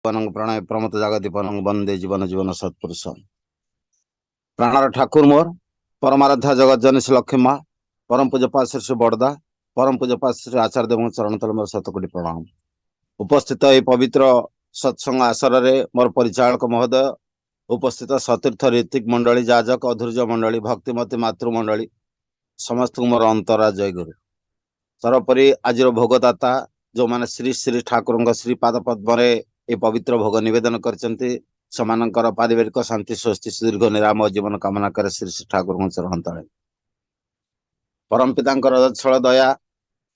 प्रणय प्रमत जागति वंदे जीवन जीवन सत्पुरुष प्राणर ठाकुर मोर परमाराध्या जगत जननी लक्ष्मी माँ परम पूजपा श्री बड़दा परम पूजपा श्री आचार्य देव चरण तल मोर शतकोटी प्रणाम। उपस्थित ये पवित्र सत्संग आसर रे मोर परिचालक महोदय, उपस्थित सतीर्थ ऋतिक मंडली, जाजक अधुर्य मंडली, भक्तिमती मातृमंडली समस्त मोर अंतरा जय गुरु। सर्वोपरि आज भोगदाता जो माने श्री श्री ठाकुर श्रीपाद पद्म ये पवित्र भोग निवेदन करचंती समानकर पारिवारिक शांति स्वस्ति दीर्घ निराम जीवन कामना करे श्री श्री ठाकुर चरण तले। परम पितांकर छल दया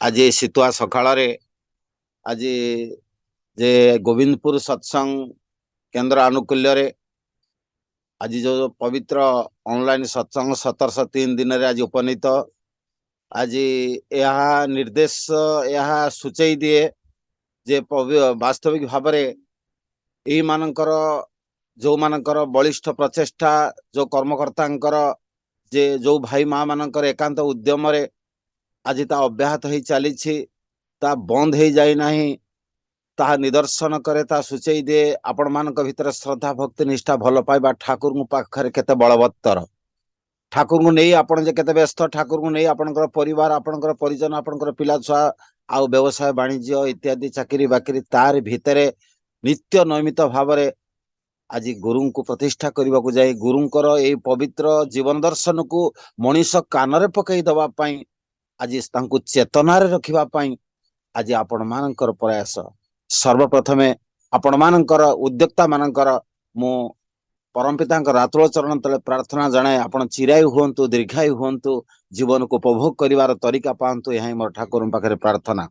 आज शीतुआ सकाळ आज जे गोविंदपुर सत्संग केंद्र आनुकूल्य रे आज जो पवित्र ऑनलाइन सत्संग 1703 दिन रे आज उपनीत आज यह निर्देश यह सूचई दिए जे वास्तविक भाव यही मानकर जो मानकर बलिष्ठ प्रचेष्टा जो कर्मकर्ता जे जो भाई माँ मानकर एकांत उद्यम रे आज ता अब्याहत हो चली ता बंद हो जाए नहीं ता निदर्शन करे ता सूचई दे आपण मानक भितर श्रद्धा भक्ति निष्ठा भल पाइबा ठाकुर पाखरे केते बलवत्तर ठाकुर को नहीं आपण जे केते व्यस्त ठाकुर को नहीं आपणकर परिवार आपणकर परिजन आपणकर पिला छुआ आउ व्यवसाय वाणिज्य इत्यादि चाकरी बाकरी तार भितरे नित्य नैमित भाव आज गुरु को प्रतिष्ठा करने को जाए गुरुंकर ये पवित्र जीवन दर्शन को मनीष कान पकई दवा आज चेतना रखा आज आपण मानकर प्रयास सर्वप्रथमे आपण मानकर उद्योक्ता मानकर मु परमपिता रातुल चरण तले प्रार्थना जनाए आपण चिरायु हुंतु दीर्घायु हुंतु जीवन को उपभोग करिवार तरीका पांतु यही मोर ठाकुर पाखे प्रार्थना।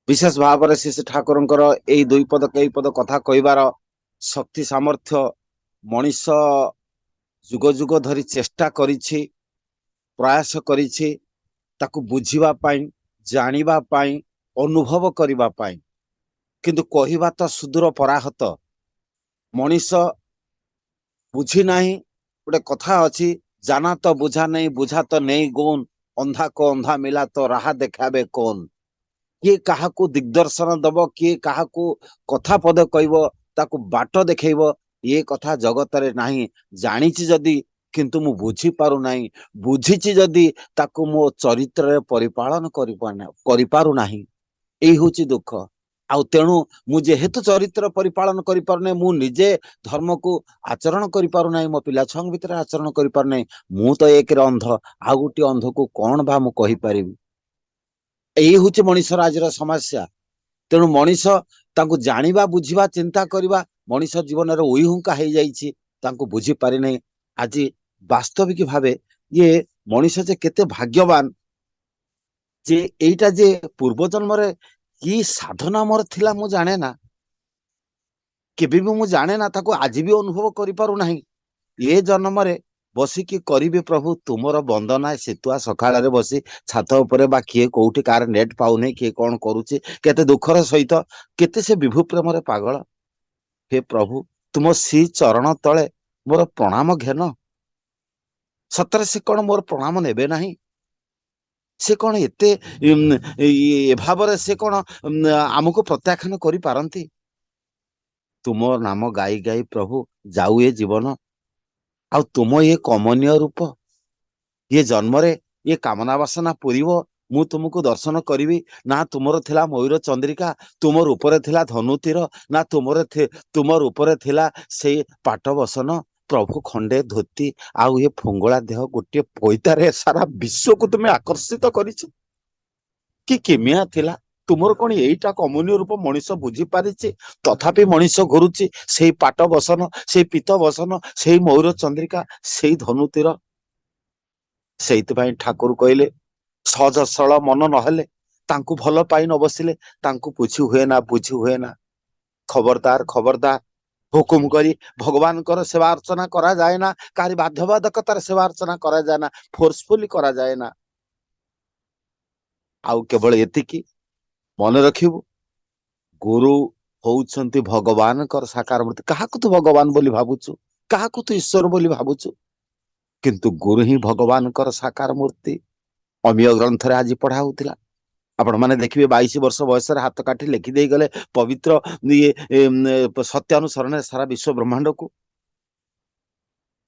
विशेष भाव में श्री ठाकुर यही दुई पद कई पद कथा कहबार शक्ति सामर्थ्य मनीष जुग जुग धरी चेष्टा करिछि प्रयास करिछि ताकु बुझिबा पाई जानिबा पाई अनुभव करिबा पाई किंतु कहिबा तो सुदूर पराहत मनीष बुझी नहीं गोटे कथा अच्छी जाना तो बुझा नहीं बुझा तो नहीं गुण अंधा को अंधा मिला तो राह देखाबे कौन किए कहा दिग्दर्शन दब किए कहा कथा पद कहब ताकू बाट देखब ये कथा जगत रे नहीं जानिछि जदि किंतु मु बुझी पारु नहीं बुझीछि जदि ताकू मो चरित्र परिपालन करि पारु नहीं एही होछि दुख आउ तेणु मु जेहेतु चरित्र परिपालन करि पारने मु निजे धर्म को आचरण करि पारु नहीं मो पिला छंग भितर आचरण करि पारु नहीं मु तो एक अंध आ गोटे अंध को कौन बा मु कहि पारिबी यही हूँ मनीषर आज समस्या। तेणु मनीष तांको जानिबा बुझिबा चिंता करिबा मनीष जीवन रे ओई हुंका हो जाइछि तांको बुझी पारि नहीं। आज वास्तविक भावे ये मनीष जे केते भाग्यवान जे एइटा जे पूर्व जन्म रे की साधना मोर थिला मु जाने ना केबे भी मु जाने ना ताको आज भी अनुभव करि पारु नाही ये जन्म रे बसिकी करिबे प्रभु तुमर वंदना शीतुआ सकाळ रे बसी छात उपरे बा किए कोउठी कार नेट पाउ नै किए कोन करूची केते दुखर सहित केते से विभु प्रेम रे पागल हे प्रभु तुम सी चरण तले मोर प्रणाम घेन सतरे से कोन मोर प्रणाम नेबे नाही से कोन एते भाव रे से कोन हमको प्रत्याख्यान करि पारंती तुम नाम गाई गाई प्रभु जाऊ ए जीवन आ तुम ये कमनीय रूप ये जन्म रे ये कामना वासना पूरीब मु तुमको दर्शन करी ना तुमर थिला मयूर चंद्रिका तुमर ऊपर थिला धनुतीर ना तुमर ऊपर थिला से पाट बसन प्रभु खंडे धोती आउ ये फुंगला देह गोटे पैतारे सारा विश्व को तुम्हें आकर्षित करिछ कि केमिया थिला तुमर कौन यहीटा कमनीय रूप मनीष बुझी पारि तथापि मनीष घुरुची से पाट बसन से पीत बसन से मयूर चंद्रिका से धनुतीर से ठाकुर कहले सहज सरल मन नहेले तांकु भल पाई न बसिले तांकु पूछी हुए ना बुझी हुए ना। खबरदार खबरदार हुकुम करी भगवान कर सेवा अर्चना करा जाए ना कारी बाध्यबाधकतार सेवा अर्चना करा जाए ना फोर्सफुली करा जाए ना आउ केवल एतिकी मन रखिबु गुरु होउछंती भगवान कर साकार मूर्ति कहा तू भगवान बोली भाबुचु कहा तू ईश्वर बोली भाबुचु किंतु गुरु ही भगवान कर साकार मूर्ति अमीय ग्रंथ रे आज पढ़ा होतिला आपण मैंने देखिए 22 वर्ष बयस हाथ काटी लिखिदे गले पवित्र सत्य अनुसरण सारा विश्व ब्रह्मांड को।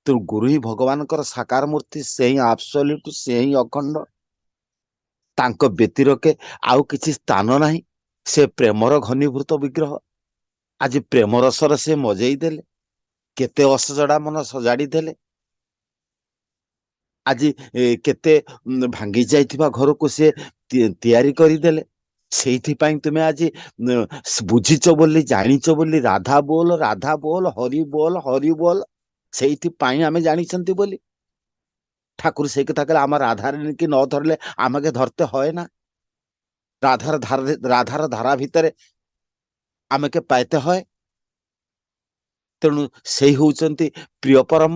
तो गुरु ही भगवान साकार मूर्ति से ही आब्सोल्यूट से ही अखंड तांको व्यतिरके आउ किछि स्थान नाही। से प्रेमर घनीभूत विग्रह आज प्रेम रसर से मजेई देले केते असजड़ा मन सजाड़ी देले। आज केते भांगी जाइथिबा घर को से तैयारी करिदेले। ସେଇଥିପାଇଁ ତୁମେ ଆଜି ବୁଝିଛ ବୋଲି ଜାଣିଛ ବୋଲି ରାଧା ବୋଲ ହରି ବୋଲ ସେଇଥିପାଇଁ ଆମେ ଜାଣିଛନ୍ତି ବୋଲି ଠାକୁର ସେଇ କଥା କହିଲେ ଆମ ରାଧାରାଣୀ କି ନ ଧରିଲେ ଆମକେ ଧରତେ ହଏ ନା। ରାଧାର ଧାରା ଭିତରେ ଆମକେ ପାଇତେ ହଏ। ତେଣୁ ସେଇ ହଉଛନ୍ତି ପ୍ରିୟ ପରମ।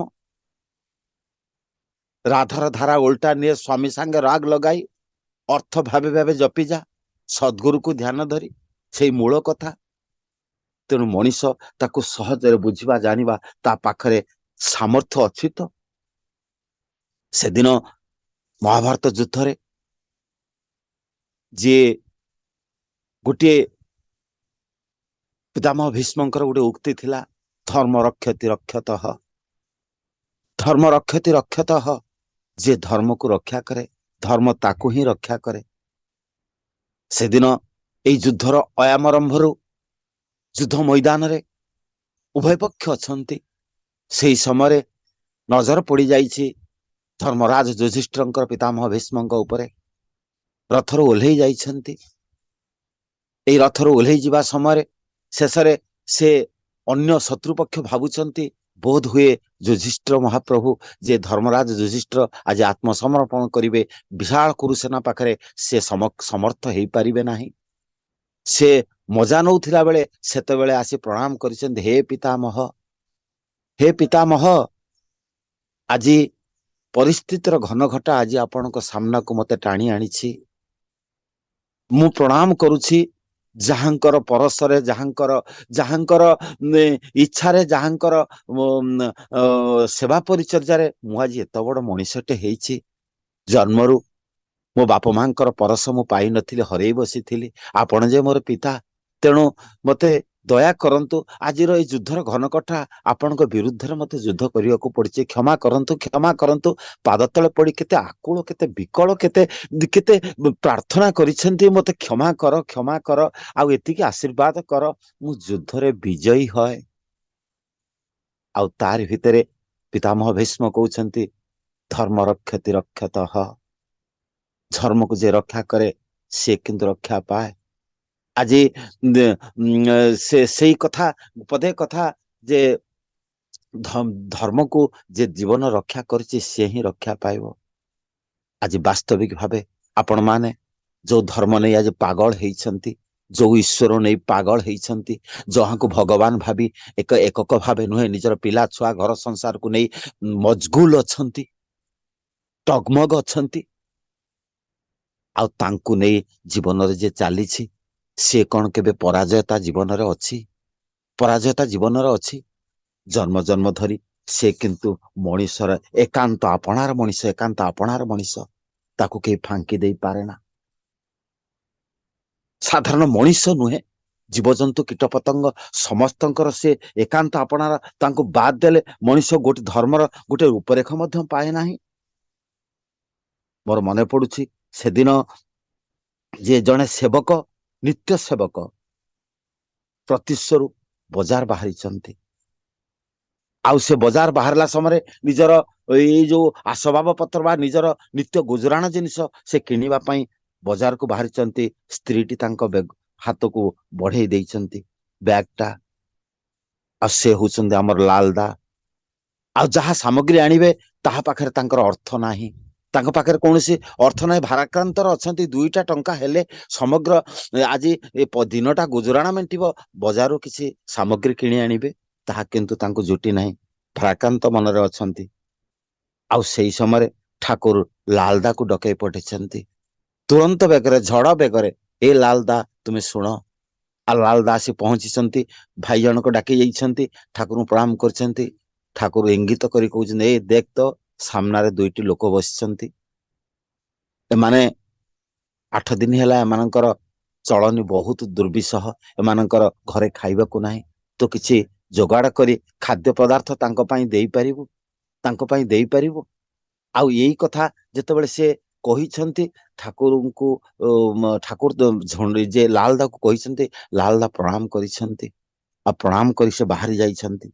ରାଧାର ଧାରା ଓଲଟା ନିଏ ସ୍ୱାମୀ ସାଙ୍ଗେ ରାଗ ଲଗାଇ अर्थ भावे भावे जपी जा सद्गुरु को ध्यान धरी से मूल कथा। तेणु मनीष ताकू सहजरे बुझा जानिबा ता पाखरे सामर्थ्य अच्छी। तो से दिन महाभारत युद्ध रे जे गोटे पितामह भीष्मकर गोटे उक्ति थिला धर्म रक्षति रक्षतः। धर्म रक्षति रक्षतः जे धर्म को रक्षा करे धर्म ताकू ही रक्षा करे। से दिन ए युद्धर अयामरंभरु युद्ध मैदान रे उभय पक्ष अछंती। से समय नजर पड़ जाइछि धर्मराज युधिष्ठिरंकर पितामह भीष्मंक उपरे रथर ओल्है जाइछंती। ए रथर ओल्है जिबा समय शेषरे से अन्य शत्रुपक्ष भावुचंती बोध हुए युधिष्ठिर महाप्रभु जे धर्मराज युधिष्ठिर आज आत्मसमर्पण करिवे विशाल कुरुसेना पाखरे से समर्थ हो पारिबे नाही। से मजा नौथिला बेले सेते बेले आसी प्रणाम करिसेंत हे पितामह आज परिस्थितिर घन घटा आज आपनक सामना को मते टाणी आनिछि। मु प्रणाम करुछि जहांकर परसरे जहांकर इच्छा रे जहांकर सेवा परिचर्या मु आज एत बड़ मनीषटे हेछि। जन्मरु मो बाप मांकर परस मु पाई नथिले हरई बसी थिली आपण जे मोर पिता। तेणु मते दया करंतु आज युद्धर घनकथा आपनक विरुद्ध मते युद्ध करिया को पड़छि। क्षमा करंतु पाद तले पड़ी केते आकुल केते विकल केते केते प्रार्थना करिसेंती मते क्षमा कर आउ एतिकी आशीर्वाद कर मु युद्ध रे विजयी होय। आउ तार भितरे पितामह भीष्म कहउछंती धर्म रक्षति रक्षतः। धर्म को जे रक्षा करे से किंतु रक्षा पाए। आज से कथा पदे कथा जे धर्म को जे जीवन रक्षा करछि से ही रक्षा पाइबो। आज वास्तविक भावे आपण माने जो धर्म नहीं आज पागल हेइछंती जो ईश्वर नहीं पागल हेइछंती जहाँ को भगवान भाभी एकक भावे नुहे निजर पिला छुआ घर संसार को नहीं मजगुल अछंती टगमग अछंती। आउ तांकु नहीं जीवन रे जे चालीछि से कौन केबे पराजयता जीवन रे अछि। पराजयता जीवन रे अछि जन्म जन्म धरी से किंतु मनीषर एकांत आपणार मनीष ताकू के फांकी दे पारे ना। साधारण मनीष नुहे जीवजंतु कीटपतंग समस्तंकर से एकांत आपणार तांकू बाद देले मनीष गोटे धर्मर गोटे रूपरेखा मध्य पाए नाही। मोर मने पड़ुछि से दिन जे जने सेवक नित्य सेवक प्रतिश्वरु बजार बाहरी चंती। आउ से बजार बाहरला समय निजर ये जो आसबाब पत्र बा निजर नित्य गुजराण जिनिस से किनिबा पई बजार को बाहरी चंती। स्त्रीटी तांको हाथ को बढ़े देइचंती बैगटा आ से होचंदी हमर लालदा आ जहा सामग्री आनिबे ताहा पाखरे तांकर अर्थ नाही। तांको पाखरे कोनोसी अर्थ नाही भाराक्रांतर अछंती 2टा टंका हेले समग्र आज ए दिनटा गुजराण मेंटिबो बजारु किछि सामग्री किणी आनिबे ताहा किंतु तांको जुटी नाही भाराक्रांत मनरे अछंती। आउ सेई समय ठाकुर लालदा को डकै पठेछंती तुरंत बेगरे झड़ बेगरे ए लालदा तुमे सुन। आ लालदा आसी पहुंची भाई जन को डाकी जाइछंती ठाकुर प्रणाम करछंती। ठाकुर इंगित करी कहउछन ए देख तो सामना रे 2टी लोक बसिछंती। ए माने 8 ଦିନ ହେଲା ଏମାନଙ୍କର ଚଳନି ବହୁତ ଦୁର୍ବିସହ। ଏମାନଙ୍କର ଘରେ ଖାଇବାକୁ ନାହିଁ। ତ କିଛି ଯୋଗାଡ଼ କରି ଖାଦ୍ୟ ପଦାର୍ଥ ତାଙ୍କ ପାଇଁ ଦେଇପାରିବୁ, ତାଙ୍କ ପାଇଁ ଦେଇପାରିବୁ। ଆଉ ଏଇ କଥା ଯେତେବେଳେ ସେ କହିଛନ୍ତି ଠାକୁରଙ୍କୁ, ଠାକୁର ଯେ ଲାଲଦାକୁ କହିଛନ୍ତି, ଲାଲଦା ପ୍ରଣାମ କରିଛନ୍ତି। ଆଉ ପ୍ରଣାମ କରି ସେ ବାହାରି ଯାଇଛନ୍ତି।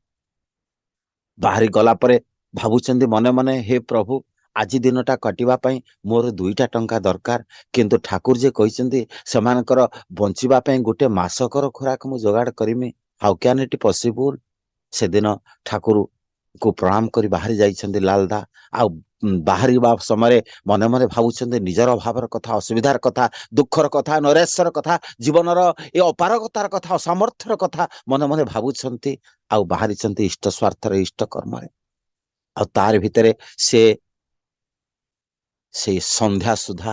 ବାହାରି ଗଲା ପରେ ଭାବୁଛନ୍ତି ମନେ ମନେ, ହେ ପ୍ରଭୁ, ଆଜି ଦିନଟା କଟିବା ପାଇଁ ମୋର 2ଟା ଟଙ୍କା ଦରକାର, କିନ୍ତୁ ଠାକୁର ଯେ କହିଛନ୍ତି ସେମାନଙ୍କର ବଞ୍ଚିବା ପାଇଁ ଗୋଟେ ମାସକର ଖୋରାକ ମୁଁ ଯୋଗାଡ଼ କରିମି। ହାଉ କ୍ୟାନ୍ ଇଟ୍ ପସିବୁଲ? ସେଦିନ ଠାକୁରଙ୍କୁ ପ୍ରଣାମ କରି ବାହାରି ଯାଇଛନ୍ତି ଲାଲଦା। ଆଉ ବାହାରିବା ସମୟରେ ମନେ ମନେ ଭାବୁଛନ୍ତି ନିଜର ଅଭାବର କଥା, ଅସୁବିଧାର କଥା, ଦୁଃଖର କଥା, ନୈରାଶ୍ୟର କଥା, ଜୀବନର ଏ ଅପାରଗତାର କଥା, ଅସାମର୍ଥ୍ୟର କଥା ମନେ ମନେ ଭାବୁଛନ୍ତି। ଆଉ ବାହାରିଛନ୍ତି ଇଷ୍ଟ ସ୍ୱାର୍ଥରେ, ଇଷ୍ଟ କର୍ମରେ। ଆଉ ତାର ଭିତରେ ସେ ସେଇ ସନ୍ଧ୍ୟା ସୁଦ୍ଧା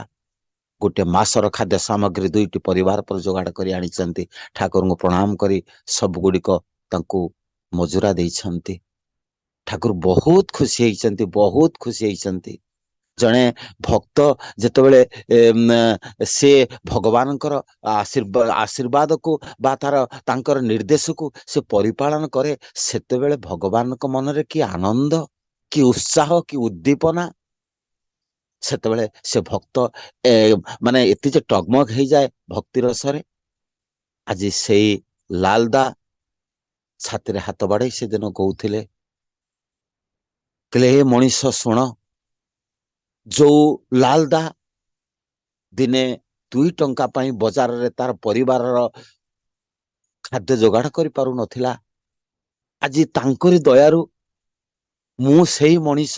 ଗୋଟେ ମାସର ଖାଦ୍ୟ ସାମଗ୍ରୀ 2ଟି ପରିବାର પર ଯୋଗାଡ଼ କରି ଆଣିଛନ୍ତି। ଠାକୁରଙ୍କୁ ପ୍ରଣାମ କରି ସବୁଗୁଡ଼ିକ ତାଙ୍କୁ ମଜୁରା ଦେଇଛନ୍ତି। ଠାକୁର ବହୁତ ଖୁସି ହେଇଛନ୍ତି, ବହୁତ ଖୁସି ହେଇଛନ୍ତି। ଜଣେ ଭକ୍ତ ଯେତେବେଳେ ସେ ଭଗବାନଙ୍କର ଆଶୀର୍ବାଦକୁ ବା ତାଙ୍କର ନିର୍ଦ୍ଦେଶକୁ ସେ ପରିପାଳନ କରେ, ସେତେବେଳେ ଭଗବାନଙ୍କ ମନରେ କି ଆନନ୍ଦ, କି ଉତ୍ସାହ, କି ଉଦ୍ଦୀପନା। ସେତେବେଳେ ସେ ଭକ୍ତ ମାନେ ଏତେ ଯେ ଟଗମଗ ହେଇଯାଏ ଭକ୍ତି ରସରେ। ଆଜି ସେଇ ଲାଲଦା ଛାତିରେ ହାତ ବାଡ଼େଇ ସେଦିନ କହୁଥିଲେ, ହେ ମଣିଷ ଶୁଣ, ଯୋଉ ଲାଲଦା ଦିନେ 2 ଟଙ୍କା ପାଇଁ ବଜାରରେ ତାର ପରିବାରର ଖାଦ୍ୟ ଯୋଗାଡ଼ କରିପାରୁନଥିଲା, ଆଜି ତାଙ୍କରି ଦୟାରୁ ମୁଁ ସେଇ ମଣିଷ।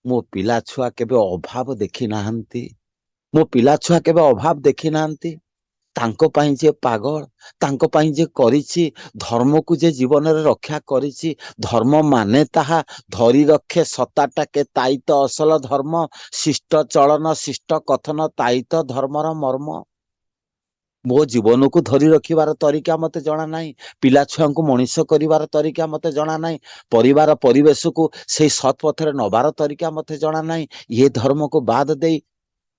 ମୋ ପିଲା ଛୁଆ କେବେ ଅଭାବ ଦେଖି ନାହାନ୍ତି, ମୋ ପିଲା ଛୁଆ କେବେ ଅଭାବ ଦେଖି ନାହାନ୍ତି। ତାଙ୍କ ପାଇଁ ଯେ ପାଗଳ, ତାଙ୍କ ପାଇଁ ଯେ କରିଛି, ଧର୍ମକୁ ଯେ ଜୀବନରେ ରକ୍ଷା କରିଛି। ଧର୍ମ ମାନେ ତାହା ଧରି ରଖେ ସତାଟାକେ, ତାଇତ ଅସଲ ଧର୍ମ। ଶିଷ୍ଟ ଚଳନ, ଶିଷ୍ଟ କଥନ, ତାଇତ ଧର୍ମର ମର୍ମ। ମୋ ଜୀବନକୁ ଧରି ରଖିବାର ତରିକା ମତେ ଜଣା ନାହିଁ, ପିଲା ଛୁଆଙ୍କୁ ମଣିଷ କରିବାର ତରିକା ମତେ ଜଣା ନାହିଁ, ପରିବାର ପରିବେଶକୁ ସେଇ ସତ୍ ପଥରେ ନବାର ତରିକା ମତେ ଜଣା ନାହିଁ। ଇଏ ଧର୍ମକୁ ବାଦ ଦେଇ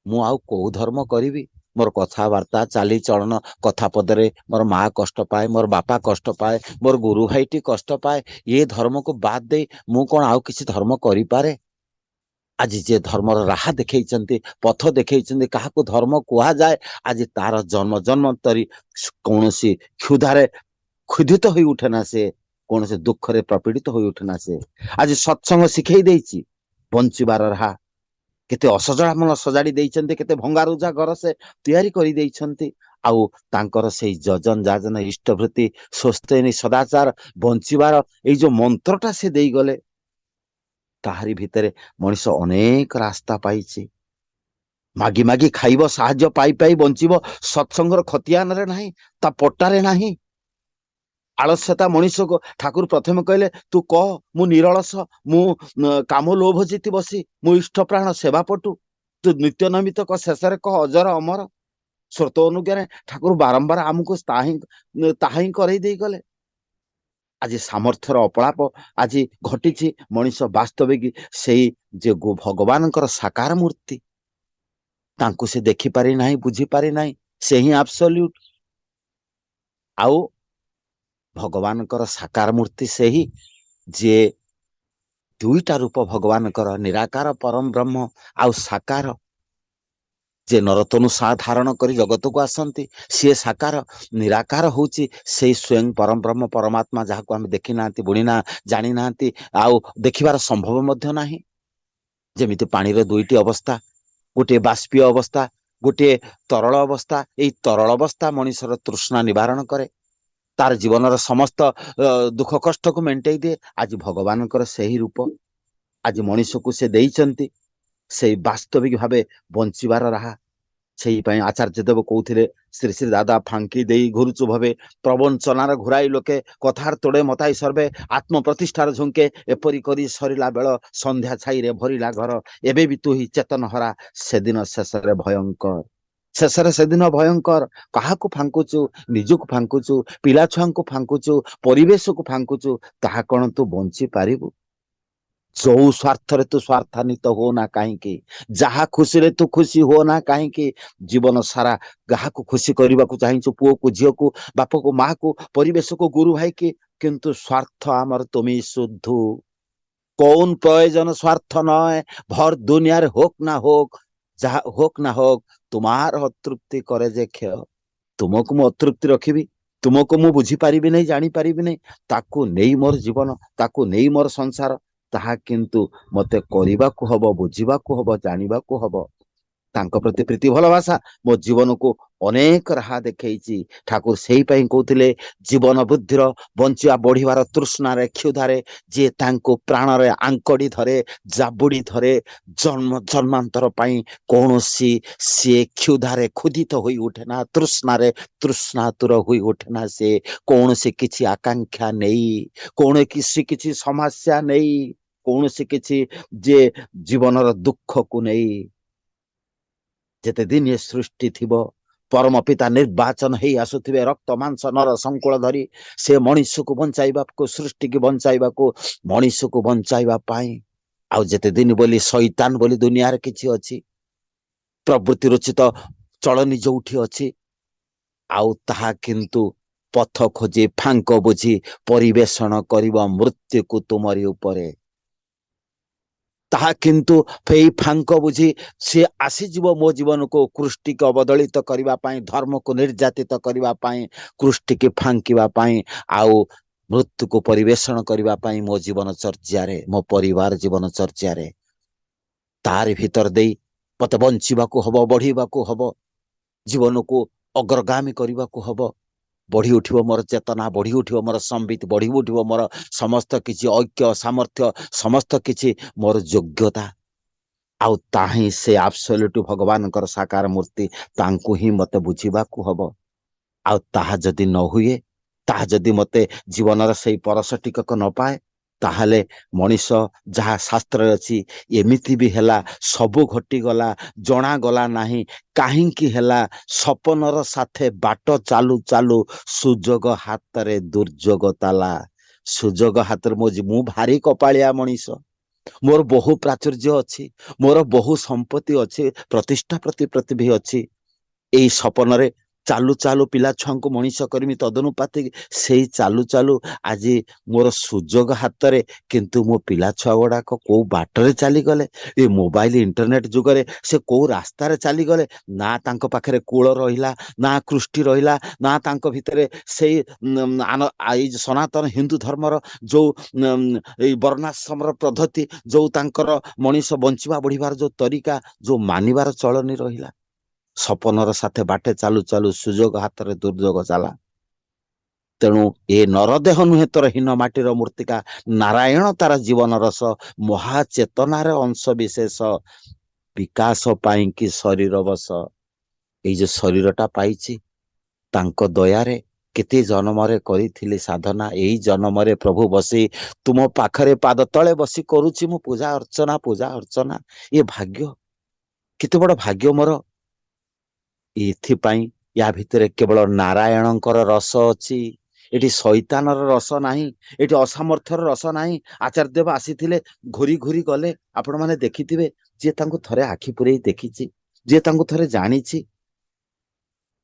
ମୁଁ ଆଉ କୋଉ ଧର୍ମ କରିବି? ମୋର କଥାବାର୍ତ୍ତା, ଚାଲିଚଳନ, କଥା ପଦରେ ମୋର ମା କଷ୍ଟ ପାଏ, ମୋର ବାପା କଷ୍ଟ ପାଏ, ମୋର ଗୁରୁ ଭାଇଟି କଷ୍ଟ ପାଏ। ଏ ଧର୍ମକୁ ବାଦ ଦେଇ ମୁଁ କଣ ଆଉ କିଛି ଧର୍ମ କରିପାରେ? ଆଜି ଯେ ଧର୍ମର ରାହା ଦେଖେଇଛନ୍ତି, ପଥ ଦେଖେଇଛନ୍ତି, କାହାକୁ ଧର୍ମ କୁହାଯାଏ, ଆଜି ତାର ଜନ୍ମ ଜନ୍ମାନ୍ତରୀ କୌଣସି କ୍ଷୁଧାରେ କ୍ଷୁଧିତ ହୋଇ ଉଠେ ନା ସେ, କୌଣସି ଦୁଃଖରେ ପ୍ରପୀଡ଼ିତ ହୋଇ ଉଠେ ନା ସେ। ଆଜି ସତ୍ସଙ୍ଗ ଶିଖେଇ ଦେଇଛି ବଞ୍ଚିବାର ରାହା। କେତେ ଅସଜଡ଼ା ମନ ସଜାଡ଼ି ଦେଇଛନ୍ତି, କେତେ ଭଙ୍ଗାରୁଜା ଘର ସେ ତିଆରି କରି ଦେଇଛନ୍ତି। ଆଉ ତାଙ୍କର ସେଇ ଯଜନ ଯାଜନ, ଇଷ୍ଟଭୃତି, ସ୍ୱସ୍ତିନୀ, ସଦାଚାର, ବଞ୍ଚିବାର ଏଇ ଯୋଉ ମନ୍ତ୍ରଟା ସେ ଦେଇଗଲେ, ତାହାରି ଭିତରେ ମଣିଷ ଅନେକ ରାସ୍ତା ପାଇଛି। ମାଗି ମାଗି ଖାଇବ, ସାହାଯ୍ୟ ପାଇ ପାଇ ବଞ୍ଚିବ, ସତ୍ସଙ୍ଗର ଖତିଆନରେ ନାହିଁ, ତା ପଟାରେ ନାହିଁ। ଆଳସ୍ୟତା ମଣିଷକୁ ଠାକୁର ପ୍ରଥମେ କହିଲେ, ତୁ କହ ମୁଁ ନିରଳସ, ମୁଁ କାମ ଲୋଭ ଜିତି ବସି, ମୁଁ ଇଷ୍ଟ ପ୍ରାଣ ସେବା ପଟୁ। ତୁ ନିତ୍ୟ ନୈମିତ କହ, ଶେଷରେ କହ ଅଜର ଅମର। ସ୍ରୋତ ଅନୁଜ୍ଞାରେ ଠାକୁର ବାରମ୍ବାର ଆମକୁ ତାହା ହିଁ କରେଇ ଦେଇ ଗଲେ। ଆଜି ସାମର୍ଥ୍ୟର ଅପଳାପ ଆଜି ଘଟିଛି। ମଣିଷ ବାସ୍ତବିକ ସେଇ ଯେ ଭଗବାନଙ୍କର ସାକାର ମୂର୍ତ୍ତି, ତାଙ୍କୁ ସେ ଦେଖିପାରି ନାହିଁ, ବୁଝିପାରି ନାହିଁ। ସେ ହିଁ ଆବସଲ୍ୟୁଟ। ଆଉ ଭଗବାନଙ୍କର ସାକାର ମୂର୍ତ୍ତି ସେହି ଯିଏ 2ଟା ରୂପ ଭଗବାନଙ୍କର, ନିରାକାର ପରମ ବ୍ରହ୍ମ ଆଉ ସାକାର। ଯେ ନରତନୁ ଧାରଣ କରି ଜଗତକୁ ଆସନ୍ତି ସିଏ ସାକାର। ନିରାକାର ହଉଛି ସେଇ ସ୍ୱୟଂ ପରମ ବ୍ରହ୍ମ ପରମାତ୍ମା, ଯାହାକୁ ଆମେ ଦେଖି ନାହାନ୍ତି, ଜାଣି ନାହାନ୍ତି, ଆଉ ଦେଖିବାର ସମ୍ଭବ ମଧ୍ୟ ନାହିଁ। ଯେମିତି ପାଣିର 2ଟି ଅବସ୍ଥା, ଗୋଟିଏ ବାଷ୍ପୀୟ ଅବସ୍ଥା, ଗୋଟିଏ ତରଳ ଅବସ୍ଥା। ଏଇ ତରଳ ଅବସ୍ଥା ମଣିଷର ତୃଷ୍ଣା ନିବାରଣ କରେ, ତାର ଜୀବନର ସମସ୍ତ ଦୁଃଖ କଷ୍ଟକୁ ମେଣ୍ଟେଇ ଦିଏ। ଆଜି ଭଗବାନଙ୍କର ସେହି ରୂପ ଆଜି ମଣିଷକୁ ସେ ଦେଇଛନ୍ତି, ସେଇ ବାସ୍ତବିକ ଭାବେ ବଞ୍ଚିବାର ରାହା। ସେଇପାଇଁ ଆଚାର୍ଯ୍ୟ ଦେବ କହୁଥିଲେ, ଶ୍ରୀ ଶ୍ରୀ ଦାଦା ଫାଙ୍କି ଦେଇ ଘୁରୁଚୁ ଭବେ, ପ୍ରବଞ୍ଚନାର ଘୁରାଇ ଲୋକେ, କଥାର ତୋଡ଼େ ମତାଇ ସର୍ବେ, ଆତ୍ମପ୍ରତିଷ୍ଠାର ଝୁଙ୍କେ, ଏପରି କରି ସରିଲା ବେଳ, ସନ୍ଧ୍ୟା ଛାଇରେ ଭରିଲା ଘର, ଏବେ ବି ତୁ ହି ଚେତନ ହରା, ସେଦିନ ଶେଷରେ ଭୟଙ୍କର। ଶେଷରେ ସେଦିନ ଭୟଙ୍କର। କାହାକୁ ଫାଙ୍କୁଛୁ? ନିଜକୁ ଫାଙ୍କୁଛୁ, ପିଲାଛୁଆଙ୍କୁ ଫାଙ୍କୁଛୁ, ପରିବେଶକୁ ଫାଙ୍କୁଛୁ। ତାହା କଣ ତୁ ବଞ୍ଚି ପାରିବୁ? ଯୋଉ ସ୍ୱାର୍ଥରେ ତୁ ସ୍ୱାର୍ଥାନ୍ୱିତ ହୋ ନା କାହିଁକି, ଯାହା ଖୁସିରେ ତୁ ଖୁସି ହୋ ନା କାହିଁକି, ଜୀବନ ସାରା କାହାକୁ ଖୁସି କରିବାକୁ ଚାହିଁଛୁ, ପୁଅକୁ ଝିଅକୁ, ବାପକୁ ମାକୁ, ପରିବେଶକୁ, ଗୁରୁ ଭାଇକି, কিন্তু স্বার্থ আমার তুমি শুধু। কোন প্রয়োজন স্বার্থ নয়, ভর দুনিয়ার হোক না হোক, যাহা হোক না হোক, তোমার অতৃপ্তি করে যে ক্ষয়। ତୁମକୁ ମୁଁ ଅତୃପ୍ତି ରଖିବି, ତୁମକୁ ମୁଁ ବୁଝିପାରିବି ନାହିଁ, ଜାଣିପାରିବି ନାହିଁ, ତାକୁ ନେଇ ମୋର ଜୀବନ, ତାକୁ ନେଇ ମୋର ସଂସାର, ତାହା କିନ୍ତୁ ମତେ କରିବାକୁ ହବ, ବୁଝିବାକୁ ହବ, ଜାଣିବାକୁ ହବ। ତାଙ୍କ ପ୍ରତି ପ୍ରୀତି ଭଲବାସା ମୋ ଜୀବନକୁ ଅନେକ ରାହା ଦେଖେଇଛି। ଠାକୁର ସେଇ ପାଇଁ କହୁଥିଲେ, ଜୀବନ ବୁଦ୍ଧିର ବଞ୍ଚିବା ବଢିବାର ତୃଷ୍ଣାରେ କ୍ଷୁଧାରେ ଯିଏ ତାଙ୍କୁ ପ୍ରାଣରେ ଆଙ୍କଡି ଧରେ, ଜାବୁଡି ଧରେ, ଜନ୍ମ ଜନ୍ମାନ୍ତର ପାଇଁ କୌଣସି ସିଏ କ୍ଷୁଧାରେ ক্ষୁଧିତ ହୋଇ ଉଠେ ନା, ତୃଷ୍ଣାରେ ତୃଷ୍ଣାତୁର ହୋଇ ଉଠେ ନା, ସେ କୌଣସି କିଛି ଆକାଂକ୍ଷା ନେଇ, କୌଣସି କିଛି ସମସ୍ୟା ନେଇ, କୌଣସି କିଛି ଯେ ଜୀବନର ଦୁଃଖକୁ ନେଇ। ଯେତେ ଦିନ ଏ ସୃଷ୍ଟି ଥିବ, ପରମ ପିତା ନିର୍ବାଚନ ହେଇ ଆସୁଥିବେ ରକ୍ତ ମାଂସ ନର ସଂକୁଳ ଧରି, ସେ ମଣିଷକୁ ବଞ୍ଚାଇବାକୁ, ସୃଷ୍ଟିକୁ ବଞ୍ଚାଇବାକୁ, ମଣିଷକୁ ବଞ୍ଚାଇବା ପାଇଁ। ଆଉ ଯେତେ ଦିନ ବୋଲି ଶୈତାନ ବୋଲି ଦୁନିଆରେ କିଛି ଅଛି, ପ୍ରବୃତ୍ତି ରଚିତ ଚଳନି ଯୋଉଠି ଅଛି, ଆଉ ତାହା କିନ୍ତୁ ପଥ ଖୋଜି ଫାଙ୍କ ବୁଝି ପରିବେଷଣ କରିବ ମୃତ୍ୟୁକୁ ତୁମରି ଉପରେ। ତାହା କିନ୍ତୁ ଏଇ ଫାଙ୍କ ବୁଝି ସିଏ ଆସିଯିବ ମୋ ଜୀବନକୁ କୃଷ୍ଟିକୁ ଅବଦଳିତ କରିବା ପାଇଁ, ଧର୍ମକୁ ନିର୍ଯାତିତ କରିବା ପାଇଁ, କୃଷ୍ଟିକି ଫାଙ୍କିବା ପାଇଁ, ଆଉ ମୃତ୍ୟୁକୁ ପରିବେଷଣ କରିବା ପାଇଁ ମୋ ଜୀବନ ଚର୍ଯ୍ୟାରେ, ମୋ ପରିବାର ଜୀବନ ଚର୍ଯ୍ୟାରେ। ତାରି ଭିତର ଦେଇ ମତେ ବଞ୍ଚିବାକୁ ହବ, ବଢିବାକୁ ହବ, ଜୀବନକୁ ଅଗ୍ରଗାମୀ କରିବାକୁ ହବ। ବଢି ଉଠିବ ମୋର ଚେତନା, ବଢି ଉଠିବ ମୋର ସମ୍ବିତ, ବଢି ଉଠିବ ମୋର ସମସ୍ତ କିଛି ଐକ୍ୟ ସାମର୍ଥ୍ୟ, ସମସ୍ତ କିଛି ମୋର ଯୋଗ୍ୟତା। ଆଉ ତାହା ହିଁ ସେ ଆବସଲ୍ୟୁଟ ଭଗବାନଙ୍କର ସାକାର ମୂର୍ତ୍ତି, ତାଙ୍କୁ ହିଁ ମତେ ବୁଝିବାକୁ ହବ। ଆଉ ତାହା ଯଦି ନ ହୁଏ, ତାହା ଯଦି ମତେ ଜୀବନର ସେଇ ପରଶ ଟିକକ ନ ପାଏ, ତାହେଲେ ମଣିଷ ଯାହା ଶାସ୍ତ୍ରରେ ଅଛି, ଏମିତି ବି ହେଲା, ସବୁ ଘଟିଗଲା, ଜଣାଗଲା ନାହିଁ କାହିଁକି ହେଲା, ସପନର ସାଥେ ବାଟ ଚାଲୁ ଚାଲୁ ସୁଯୋଗ ହାତରେ ଦୁର୍ଯୋଗ ତାଲା। ସୁଯୋଗ ହାତରେ ମୁଁ ଭାରି କପାଳିଆ ମଣିଷ, ମୋର ବହୁ ପ୍ରାଚୁର୍ଯ୍ୟ ଅଛି, ମୋର ବହୁ ସମ୍ପତ୍ତି ଅଛି, ପ୍ରତିଷ୍ଠା ପ୍ରତିପତ୍ତି ଅଛି। ଏଇ ସପନରେ ଚାଲୁ ଚାଲୁ ପିଲା ଛୁଆଙ୍କୁ ମଣିଷ କରିମି ତଦନୁପାତି, ସେଇ ଚାଲୁ ଚାଲୁ ଆଜି ମୋର ସୁଯୋଗ ହାତରେ, କିନ୍ତୁ ମୋ ପିଲା ଛୁଆ ଗୁଡାକ କୋଉ ବାଟରେ ଚାଲିଗଲେ, ଏ ମୋବାଇଲ ଇଣ୍ଟରନେଟ ଯୁଗରେ ସେ କୋଉ ରାସ୍ତାରେ ଚାଲିଗଲେ, ନା ତାଙ୍କ ପାଖରେ କୂଳ ରହିଲା, ନା କୃଷ୍ଟି ରହିଲା, ନା ତାଙ୍କ ଭିତରେ ସେଇ ଏଇ ସନାତନ ହିନ୍ଦୁ ଧର୍ମର ଯୋଉ ଏଇ ବର୍ଣ୍ଣାଶ୍ରମର ପଦ୍ଧତି, ଯୋଉ ତାଙ୍କର ମଣିଷ ବଞ୍ଚିବା ବଢିବାର ଯୋଉ ତରିକା, ଯୋଉ ମାନିବାର ଚଳନି ରହିଲା। ସପନର ସାଥେ ବାଟେ ଚାଲୁ ଚାଲୁ ସୁଯୋଗ ହାତରେ ଦୁର୍ଯୋଗ ଚାଲା। ତେଣୁ ଏ ନରଦେହ ନୁହେଁ ତୋର ହୀନ ମାଟିର ମୂର୍ତ୍ତିକା, ନାରାୟଣ ତାର ଜୀବନ ରସ, ମହାଚେତନାର ଅଂଶ ବିଶେଷ, ବିକାଶ ପାଇଁକି ଶରୀର ବସ। ଏଇ ଯୋଉ ଶରୀରଟା ପାଇଛି, ତାଙ୍କ ଦୟାରେ କେତେ ଜନ୍ମରେ କରିଥିଲି ସାଧନା, ଏଇ ଜନ୍ମରେ ପ୍ରଭୁ ବସି ତୁମ ପାଖରେ ପାଦ ତଳେ ବସି କରୁଛି ମୁଁ ପୂଜା ଅର୍ଚ୍ଚନା, ପୂଜା ଅର୍ଚ୍ଚନା। ଏ ଭାଗ୍ୟ, କେତେ ବଡ ଭାଗ୍ୟ ମୋର। ଏଥିପାଇଁ ୟା ଭିତରେ କେବଳ ନାରାୟଣଙ୍କର ରସ ଅଛି, ଏଠି ଶୈତାନର ରସ ନାହିଁ, ଏଠି ଅସାମର୍ଥ୍ୟର ରସ ନାହିଁ। ଆଚାର୍ଯ୍ୟ ଦେବ ଆସିଥିଲେ, ଘୁରି ଘୁରି ଗଲେ, ଆପଣମାନେ ଦେଖିଥିବେ, ଯିଏ ତାଙ୍କୁ ଥରେ ଆଖି ପୁରେଇ ଦେଖିଛି, ଯିଏ ତାଙ୍କୁ ଥରେ ଜାଣିଛି,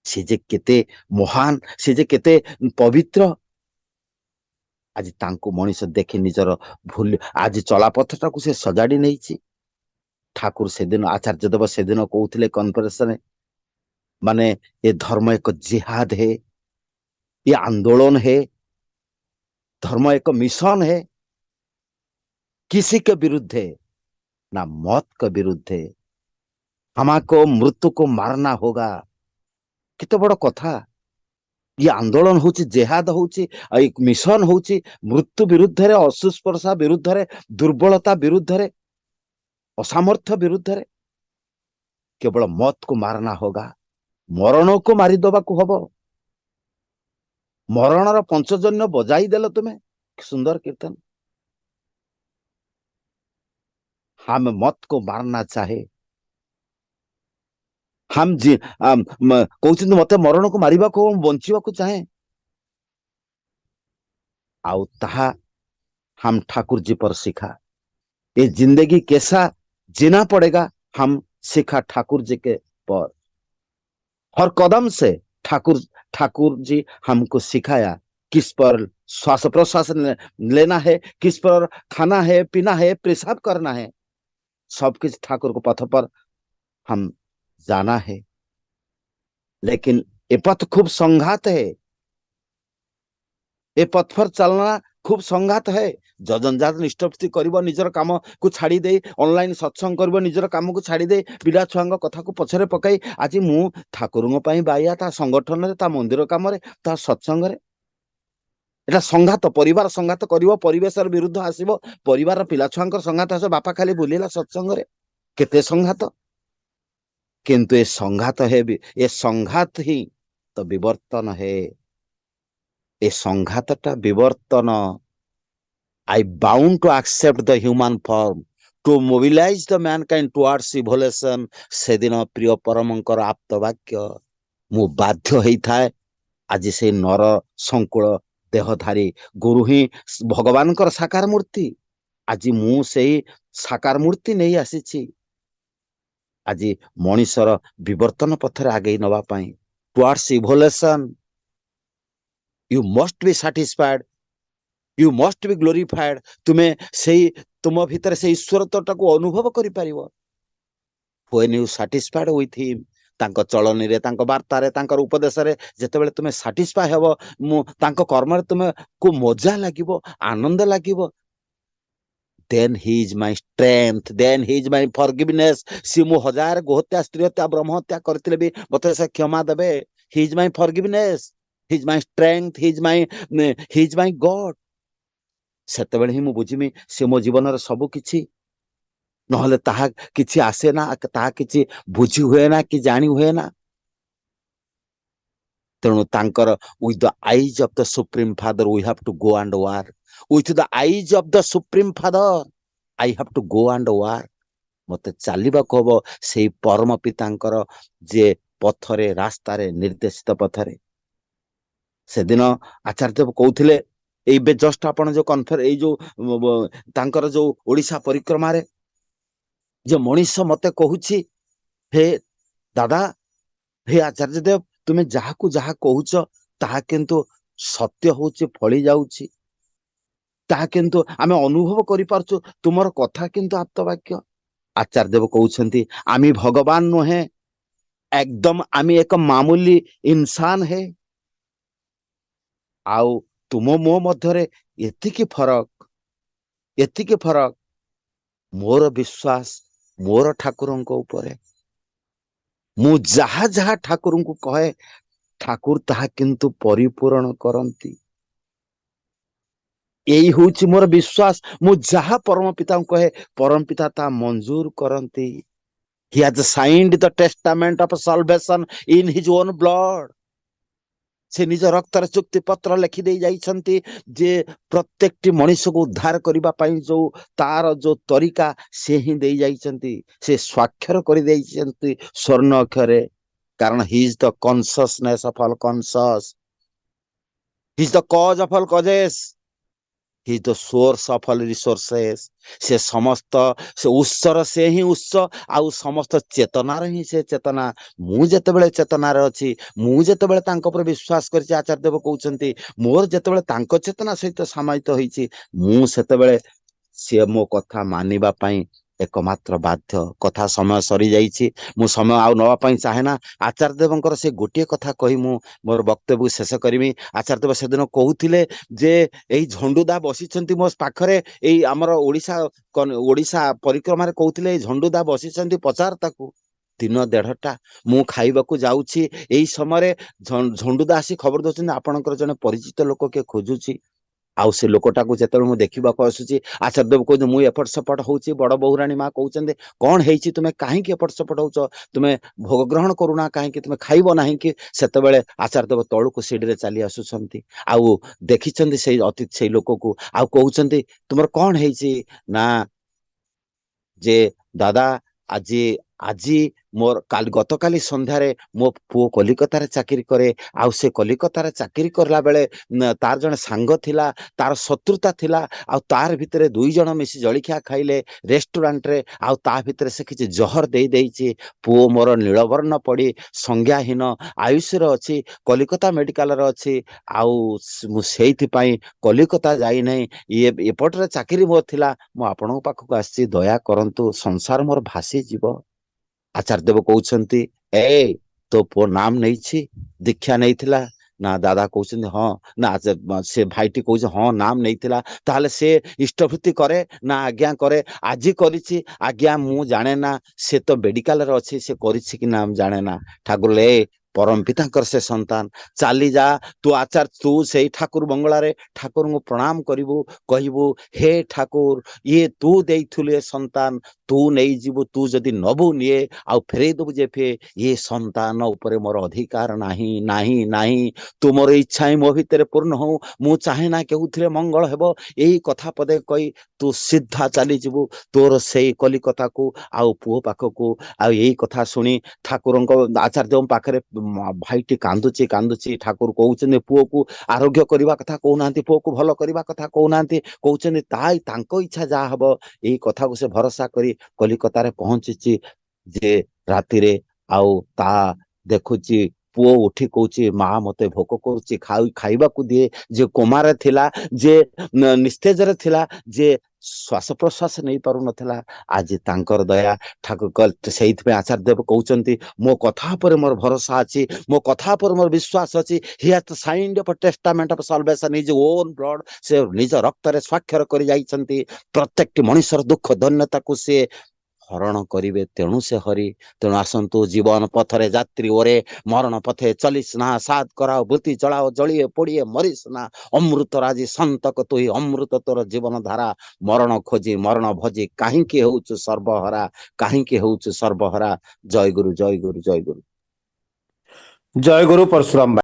ସେ ଯେ କେତେ ମହାନ, ସେ ଯେ କେତେ ପବିତ୍ର। ଆଜି ତାଙ୍କୁ ମଣିଷ ଦେଖି ନିଜର ଭୁଲ, ଆଜି ଚଲାପଥଟାକୁ ସେ ସଜାଡି ନେଇଛି। ଠାକୁର ସେଦିନ, ଆଚାର୍ଯ୍ୟ ଦେବ ସେଦିନ କହୁଥିଲେ କନଫରେନ୍ସରେ, ମାନେ ये धर्म एक जिहाद है, ये आंदोलन है, धर्म एक मिशन है, किसी के विरुद्ध है ना मौत के विरुद्ध है, हमको मृत्यु को मारना होगा। केते बड़ कथा। ये आंदोलन होची, जेहाद होची, एक मिशन होची, मृत्यु विरुद्ध रे, असुस्पर्शा विरुद्ध रे, दुर्बलता विरुद्ध रे, असामर्थ्य विरुद्ध रे। केवल मौत को मारना होगा, मरण को मारिदबाकू हब। मरणर पंचजन्य बजाई देल तुमे, सुंदर कीर्तन। हम मौत को मारना चाहे, हम जी कहते मत मरण को मारे को बंचा चाहे। आउ ताहा हम ठाकुर जी पर शिखा, ये जिंदगी कैसा जीना पड़ेगा हम सीखा ठाकुर जी के पर। हर कदम से ठाकुर ठाकुर जी हमको सिखाया किस पर श्वास प्रश्वास लेना है, किस पर खाना है, पीना है, पेशाब करना है, सब कुछ ठाकुर को पथ पर हम जाना है। लेकिन ये पथ खूब संघात है, ए पथ पर चलना खूब संघात है। जजनजात निष्ठप्ति करिबो, निजर काम को छाड़ी दे ऑनलाइन सत्संग करिबो, निजर काम को छाड़ी दे पिला छुआंग कथा को पछरे पकाई आज मु ठाकुरंग पई बाया ता संगठन रे, ता मंदिर काम रे, ता सत्संग रे। एटा संघात, परिवार संघात करिबो, परिवेशर विरुद्ध आसीबो, परिवार पिला छुआंकर संघात आसो, बापा खाली बुलिला सत्संग रे, केते संघात। किंतु ए संघात है भी, ए संघात ही तो विवर्तन है। ए संघातटा विवर्तन। I bound to accept the human form to mobilize the mankind towards evolution। ସେଦିନ ପ୍ରିୟ ପରମଙ୍କର ଆପ୍ତ ବାକ୍ୟ ମୁଁ ବାଧ୍ୟ ହେଇଥାଏ। ଆଜି ସେଇ ନର ସଂକୁଳ ଦେହଧାରୀ ଗୁରୁ ହିଁ ଭଗବାନଙ୍କର ସାକାର ମୂର୍ତ୍ତି। ଆଜି ମୁଁ ସେଇ ସାକାର ମୂର୍ତ୍ତି ନେଇ ଆସିଛି ଆଜି ମଣିଷର ବିବର୍ତ୍ତନ ପଥରେ ଆଗେଇ ନବା ପାଇଁ। towards evolution you must be satisfied, you must be glorified। ତୁମେ ସେଇ ତୁମ ଭିତରେ ସେଇ ଈଶ୍ୱରତ୍ୱଟାକୁ ଅନୁଭବ କରିପାରିବ। when you satisfied with him, ତାଙ୍କ ଚଳନୀରେ, ତାଙ୍କ ବାର୍ତ୍ତାରେ, ତାଙ୍କର ଉପଦେଶରେ ଯେତେବେଳେ ତୁମେ ସାଟିସ୍ଫାଏ ହେବ, ତାଙ୍କ କର୍ମରେ ତୁମକୁ ମଜା ଲାଗିବ, ଆନନ୍ଦ ଲାଗିବ, then he is my strength, then he is my forgiveness। ସିଏ ମୁଁ ହଜାର ଗୋହତ୍ୟା, ସ୍ତ୍ରୀ ହତ୍ୟା, ବ୍ରହ୍ମ ହତ୍ୟା କରିଥିଲେ ବି ମତେ ସେ କ୍ଷମା ଦେବେ। he is my forgiveness, he is my strength, he is my God। ସେତେବେଳେ ହିଁ ମୁଁ ବୁଝିମି ସେ ମୋ ଜୀବନର ସବୁ କିଛି। ନହେଲେ ତାହା କିଛି ଆସେ ନା, ତାହା କିଛି ବୁଝି ହୁଏ ନା କି ଜାଣି ହୁଏ ନା। ତେଣୁ ତାଙ୍କର with the eyes of the supreme father we have to go and war, with the eyes of the supreme father I have to go and war। ମତେ ଚାଲିବାକୁ ହବ ସେଇ ପରମ ପିତାଙ୍କର ଯେ ପଥରେ, ରାସ୍ତାରେ, ନିର୍ଦ୍ଦେଶିତ ପଥରେ। ସେଦିନ ଆଚାର୍ଯ୍ୟ ଦେବ କହୁଥିଲେ, ଏବେ ଜଷ୍ଟ ଆପଣ ଯୋଉ ଏଇ ଯୋଉ ତାଙ୍କର ଯୋଉ ଓଡିଶା ପରିକ୍ରମାରେ ଯେ ମଣିଷ ମତେ କହୁଛି, ହେ ଦାଦା, ହେ ଆଚାର୍ଯ୍ୟ ଦେବ, ତୁମେ ଯାହାକୁ ଯାହା କହୁଛ ତାହା କିନ୍ତୁ ସତ୍ୟ ହଉଛି, ଫଳି ଯାଉଛି, ତାହା କିନ୍ତୁ ଆମେ ଅନୁଭବ କରିପାରୁଛୁ, ତୁମର କଥା କିନ୍ତୁ ଆପ୍ତ ବାକ୍ୟ। ଆଚାର୍ଯ୍ୟ ଦେବ କହୁଛନ୍ତି, ଆମେ ଭଗବାନ ନୁହେଁ, ଏକଦମ ଆମେ ଏକ ମାମୁଲି ଇନସାନ ହେ। ଆଉ ତୁମ ମୋ ମଧ୍ୟରେ ଏତିକି ଫରକ, ଏତିକି ଫରକ, ମୋର ବିଶ୍ୱାସ ମୋର ଠାକୁରଙ୍କ ଉପରେ। ମୁଁ ଯାହା ଯାହା ଠାକୁରଙ୍କୁ କହେ ଠାକୁର ତାହା କିନ୍ତୁ ପରିପୂରଣ କରନ୍ତି। ଏଇ ହଉଛି ମୋର ବିଶ୍ୱାସ। ମୁଁ ଯାହା ପରମ ପିତାଙ୍କୁ କହେ ପରମ ପିତା ତାହା ମଞ୍ଜୁର କରନ୍ତି। he has signed the testament of salvation in his own blood। ସେ ନିଜ ରକ୍ତରେ ଚୁକ୍ତି ପତ୍ର ଲେଖିଦେଇ ଯାଇଛନ୍ତି ଯେ ପ୍ରତ୍ୟେକଟି ମଣିଷକୁ ଉଦ୍ଧାର କରିବା ପାଇଁ ଯୋଉ ତାର ଯୋଉ ତରିକା ସେ ହିଁ ଦେଇ ଯାଇଛନ୍ତି, ସେ ସ୍ୱାକ୍ଷର କରିଦେଇଛନ୍ତି ସ୍ୱର୍ଣ୍ଣ ଅକ୍ଷରେ। କାରଣ he is the consciousness of all conscious, he is the cause of all causes, he is the source of all resources. ସେ ସମସ୍ତ, ସେ ଉତ୍ସର ସେ ହିଁ ଉତ୍ସ, ଆଉ ସମସ୍ତ ଚେତନାର ହିଁ ସେ ଚେତନା। ମୁଁ ଯେତେବେଳେ ଚେତନାରେ ଅଛି, ମୁଁ ଯେତେବେଳେ ତାଙ୍କ ଉପରେ ବିଶ୍ୱାସ କରିଛି, ଆଚାର୍ଯ୍ୟ ଦେବ କହୁଛନ୍ତି ମୋର ଯେତେବେଳେ ତାଙ୍କ ଚେତନା ସହିତ ସମାହିତ ହେଇଛି, ମୁଁ ସେତେବେଳେ ସିଏ ମୋ କଥା ମାନିବା ପାଇଁ ଏକମାତ୍ର ବାଧ୍ୟ। କଥା ସମୟ ସରିଯାଇଛି, ମୁଁ ସମୟ ଆଉ ନେବା ପାଇଁ ଚାହେଁ ନା। ଆଚାର୍ଯ୍ୟ ଦେବଙ୍କର ସେ ଗୋଟିଏ କଥା କହି ମୁଁ ମୋର ବକ୍ତବ୍ୟକୁ ଶେଷ କରିବି। ଆଚାର୍ଯ୍ୟ ଦେବ ସେଦିନ କହୁଥିଲେ ଯେ ଏଇ ଝଣ୍ଡୁଦା ବସିଛନ୍ତି ମୋ ପାଖରେ, ଏଇ ଆମର ଓଡିଶା ପରିକ୍ରମାରେ କହୁଥିଲେ ଏଇ ଝଣ୍ଡୁଦା ବସିଛନ୍ତି, ପଚାର ତାକୁ। ଦିନ 1:30 ମୁଁ ଖାଇବାକୁ ଯାଉଛି, ଏଇ ସମୟରେ ଝଣ୍ଡୁଦା ଆସି ଖବର ଦଉଛନ୍ତି ଆପଣଙ୍କର ଜଣେ ପରିଚିତ ଲୋକ କିଏ ଖୋଜୁଛି। ଆଉ ସେ ଲୋକଟାକୁ ଯେତେବେଳେ ମୁଁ ଦେଖିବାକୁ ଆସୁଛି, ଆଚାର୍ଯ୍ୟ ଦେବ କହୁଛନ୍ତି ମୁଁ ଏପଟ ସେପଟ ହଉଛି। ବଡ ବୋହୁରାଣୀ ମା କହୁଛନ୍ତି କଣ ହେଇଛି, ତୁମେ କାହିଁକି ଏପଟ ସେପଟ ହଉଛ, ତୁମେ ଭୋଗ ଗ୍ରହଣ କରୁନା କାହିଁକି, ତୁମେ ଖାଇବ ନାହିଁ କି? ସେତେବେଳେ ଆଚାର୍ଯ୍ୟ ଦେବ ତଳକୁ ସିଡିରେ ଚାଲି ଆସୁଛନ୍ତି, ଆଉ ଦେଖିଛନ୍ତି ସେଇ ସେଇ ଲୋକକୁ, ଆଉ କହୁଛନ୍ତି ତୁମର କଣ ହେଇଛି ନା ଯେ ଦାଦା ଆଜି ଆଜି ମୋର ଗତକାଲି ସନ୍ଧ୍ୟାରେ ମୋ ପୁଅ କଲିକତାରେ ଚାକିରି କରେ। ଆଉ ସେ କଲିକତାରେ ଚାକିରି କରିଲା ବେଳେ ତାର ଜଣେ ସାଙ୍ଗ ଥିଲା, ତାର ଶତ୍ରୁତା ଥିଲା। ଆଉ ତାର ଭିତରେ ଦୁଇ ଜଣ ମିଶି ଜଳଖିଆ ଖାଇଲେ ରେଷ୍ଟୁରାଣ୍ଟରେ। ଆଉ ତା ଭିତରେ ସେ କିଛି ଜହର ଦେଇଛି। ପୁଅ ମୋର ନୀଳବର୍ଣ୍ଣ ପଡ଼ି ସଂଜ୍ଞାହୀନ ଆୟୁଷରେ ଅଛି, କଲିକତା ମେଡିକାଲରେ ଅଛି। ଆଉ ମୁଁ ସେଇଥିପାଇଁ କଲିକତା ଯାଇନାହିଁ। ଏପଟରେ ଚାକିରି ମୋର ଥିଲା। ମୁଁ ଆପଣଙ୍କ ପାଖକୁ ଆସିଛି, ଦୟା କରନ୍ତୁ, ସଂସାର ମୋର ଭାସିଯିବ। ଆଚାର୍ଯ୍ୟ ଦେବ କହୁଛନ୍ତି, ତୋ ପୁଅ ନାମ ନେଇଛି, ଦୀକ୍ଷା ନେଇଥିଲା? ନା ଦାଦା କହୁଛନ୍ତି ହଁ। ନା ସେ ଭାଇଟି କହୁଛି ହଁ ନାମ ନେଇଥିଲା। ତାହେଲେ ସେ ଇଷ୍ଟଭୃତି କରେ? ନା ଆଜ୍ଞା କରେ। ଆଜି କରିଛି? ଆଜ୍ଞା ମୁଁ ଜାଣେ ନା, ସେ ତ ମେଡିକାଲରେ ଅଛି, ସେ କରିଛି କି ନା ଜାଣେ ନା। ଠାକୁର ପରମ ପିତାଙ୍କର ସେ ସନ୍ତାନ, ଚାଲି ଯା ତୁ ସେଇ ଠାକୁର ବଙ୍ଗଳାରେ ଠାକୁରଙ୍କୁ ପ୍ରଣାମ କରିବୁ, କହିବୁ ହେ ଠାକୁର, ଇଏ ତୁ ଦେଇଥିଲୁ ଏ ସନ୍ତାନ, ତୁ ନେଇଯିବୁ, ତୁ ଯଦି ନବୁ ନିଏ, ଆଉ ଫେରେଇ ଦବୁ ଯେ ଇଏ ସନ୍ତାନ ଉପରେ ମୋର ଅଧିକାର ନାହିଁ, ନାହିଁ, ନାହିଁ। ତୁମର ଇଚ୍ଛା ହିଁ ମୋ ଭିତରେ ପୂର୍ଣ୍ଣ ହଉ। ମୁଁ ଚାହେଁ ନା କେଉଁଥିରେ ମଙ୍ଗଳ ହେବ। ଏଇ କଥା ପଦେ କହି ତୁ ସିଧା ଚାଲିଯିବୁ ତୋର ସେଇ କଲିକତାକୁ ଆଉ ପୁଅ ପାଖକୁ। ଆଉ ଏଇ କଥା ଶୁଣି ଠାକୁରଙ୍କ ଆଚାର୍ଯ୍ୟଙ୍କ ପାଖରେ ଭାଇଟି କାନ୍ଦୁଛି କାନ୍ଦୁଛି। ଠାକୁର କହୁଛନ୍ତି ପୁଅକୁ ଆରୋଗ୍ୟ କରିବା କଥା କହୁନାହାନ୍ତି, ପୁଅକୁ ଭଲ କରିବା କଥା କହୁନାହାନ୍ତି, କହୁଛନ୍ତି ତାଙ୍କ ଇଚ୍ଛା ଯାହା ହବ। ଏଇ କଥାକୁ ସେ ଭରସା କରି କଲିକତାରେ ପହଞ୍ଚିଛି ଯେ ରାତିରେ। ଆଉ ତା ଦେଖୁଛି ପୁଅ ଉଠି କହୁଛି ମା ମତେ ଭୋକ କରୁଛି, ଖାଇବାକୁ ଦିଏ। ଯେ କୋମାରେ ଥିଲା, ଯେ ନିସ୍ତେଜରେ ଥିଲା, ଯେ ଶ୍ୱାସ ପ୍ରଶ୍ୱାସ ନେଇ ପାରୁନଥିଲା, ଆଜି ତାଙ୍କର ଦୟା। ଠାକୁର ସେଇଥିପାଇଁ ଆଚାର୍ଯ୍ୟ ଦେବ କହୁଛନ୍ତି ମୋ କଥା ଉପରେ ମୋର ଭରସା ଅଛି, ମୋ କଥା ଉପରେ ମୋର ବିଶ୍ୱାସ ଅଛି। He has signed of testament of salvation is own blood. ସେ ନିଜ ରକ୍ତରେ ସ୍ୱାକ୍ଷର କରି ଯାଇଛନ୍ତି ପ୍ରତ୍ୟେକଟି ମଣିଷର ଦୁଃଖ ଦୈନ୍ୟତାକୁ ସେ ହରଣ କରିବେ। ତେଣୁ ସେ ହରି। ତେଣୁ ଆସନ୍ତୁ ଜୀବନ ପଥରେ ଯାତ୍ରୀ ଓରେ, ମରଣ ପଥେ ଚଲିସ ନା, ସାତ କରାଓ ବୃତ୍ତି ଚଳାଓ, ଜଳିଏ ପୋଡ଼ିଏ ମରିସ ନା। ଅମୃତ ରାଜି ସନ୍ତକ ତୁହି, ଅମୃତ ତୋର ଜୀବନ ଧାରା। ମରଣ ଖୋଜି ମରଣ ଭଜି କାହିଁକି ହେଉଛୁ ସର୍ବହରା, କାହିଁକି ହେଉଛୁ ସର୍ବହରା। ଜୟ ଗୁରୁ, ଜୟ ଗୁରୁ, ଜୟ ଗୁରୁ। ଜୟ ଗୁରୁ ପରଶୁରାମ।